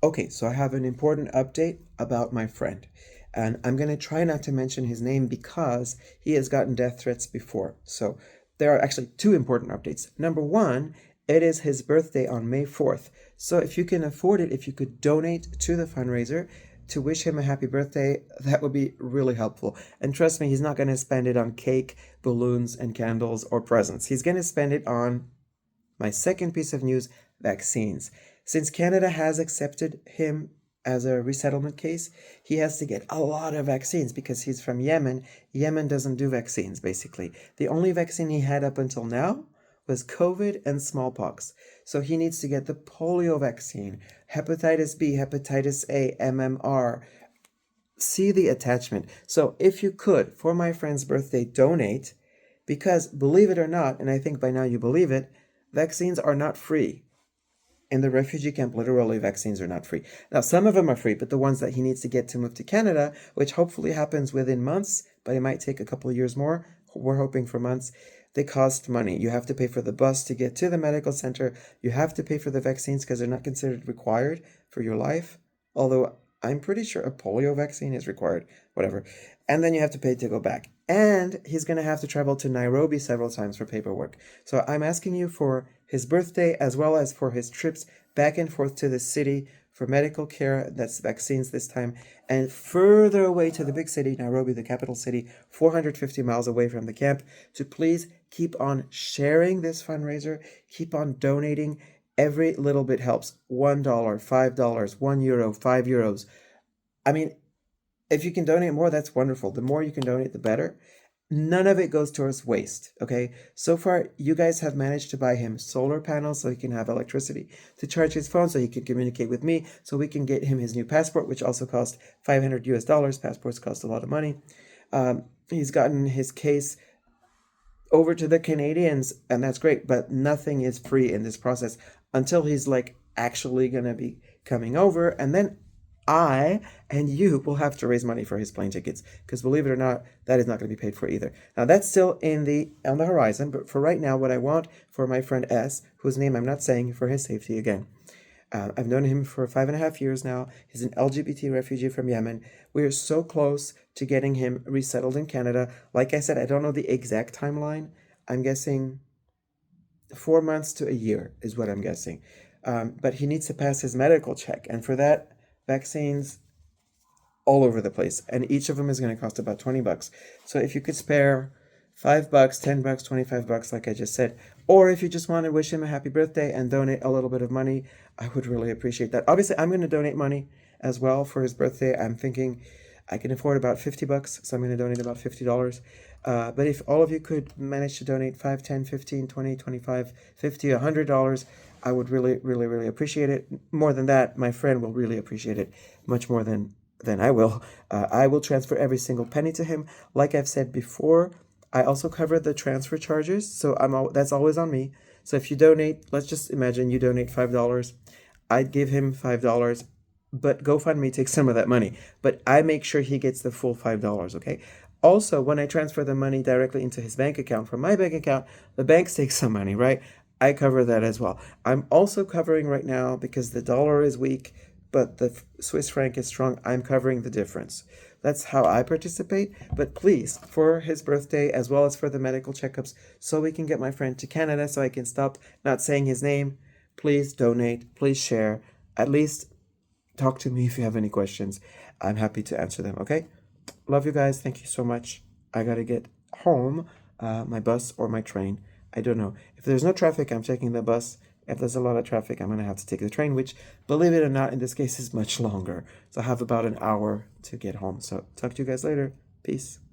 Okay, so I have an important update about my friend. And I'm going to try not to mention his name because he has gotten death threats before. So there are actually two important updates. Number one, it is his birthday on May 4th. So if you can afford it, if you could donate to the fundraiser to wish him a happy birthday, that would be really helpful. And trust me, he's not going to spend it on cake, balloons, and candles or presents. He's going to spend it on my second piece of news, vaccines. Since Canada has accepted him as a resettlement case, he has to get a lot of vaccines because he's from Yemen. Yemen doesn't do vaccines, basically. The only vaccine he had up until now was COVID and smallpox. So he needs to get the polio vaccine, hepatitis B, hepatitis A, MMR. See the attachment. So if you could, for my friend's birthday, donate, because believe it or not, and I think by now you believe it, vaccines are not free. In the refugee camp, literally, vaccines are not free. Now, some of them are free, but the ones that he needs to get to move to Canada, which hopefully happens within months, but it might take a couple of years more. We're hoping for months. They cost money. You have to pay for the bus to get to the medical center. You have to pay for the vaccines because they're not considered required for your life. Although I'm pretty sure a polio vaccine is required, whatever. And then you have to pay to go back. And he's going to have to travel to Nairobi several times for paperwork. So I'm asking you for his birthday as well as for his trips back and forth to the city for medical care, that's vaccines this time, and further away to the big city, Nairobi, the capital city, 450 miles away from the camp, to please keep on sharing this fundraiser, keep on donating. Every little bit helps. $1, $5, €1, €5. I mean, if you can donate more, that's wonderful. The more you can donate, the better. None of it goes towards waste, okay? So far, you guys have managed to buy him solar panels so he can have electricity, to charge his phone so he can communicate with me, so we can get him his new passport, which also cost $500 US. Passports cost a lot of money. He's gotten his case over to the Canadians, and that's great, but nothing is free in this process until he's like actually gonna be coming over, and then I and you will have to raise money for his plane tickets because believe it or not, that is not going to be paid for either. Now that's still on the horizon, but for right now, what I want for my friend S, whose name I'm not saying for his safety again. I've known him for 5.5 years now. He's an LGBT refugee from Yemen. We are so close to getting him resettled in Canada. Like I said, I don't know the exact timeline. I'm guessing 4 months to a year is what I'm guessing. But he needs to pass his medical check. And for that, vaccines all over the place. And each of them is going to cost about $20. So if you could spare $5, $10, $25, like I just said, or if you just want to wish him a happy birthday and donate a little bit of money, I would really appreciate that. Obviously, I'm going to donate money as well for his birthday. I'm thinking I can afford about $50, so I'm going to donate about $50. But if all of you could manage to donate 5, 10, 15, 20, 25, 50, $100, I would really, really, really appreciate it. More than that, my friend will really appreciate it much more than I will. I will transfer every single penny to him. Like I've said before, I also cover the transfer charges, so that's always on me. So if you donate, let's just imagine you donate $5, I'd give him $5, but GoFundMe takes some of that money. But I make sure he gets the full $5, okay? Also, when I transfer the money directly into his bank account from my bank account, the banks take some money, right? I cover that as well. I'm also covering right now, because the dollar is weak, but the Swiss franc is strong, I'm covering the difference. That's how I participate. But please, for his birthday, as well as for the medical checkups, so we can get my friend to Canada, so I can stop not saying his name, please donate, please share. At least talk to me if you have any questions. I'm happy to answer them, okay? Love you guys. Thank you so much. I gotta get home, my bus or my train. I don't know. If there's no traffic, I'm taking the bus. If there's a lot of traffic, I'm going to have to take the train, which, believe it or not, in this case is much longer. So I have about an hour to get home. So talk to you guys later. Peace.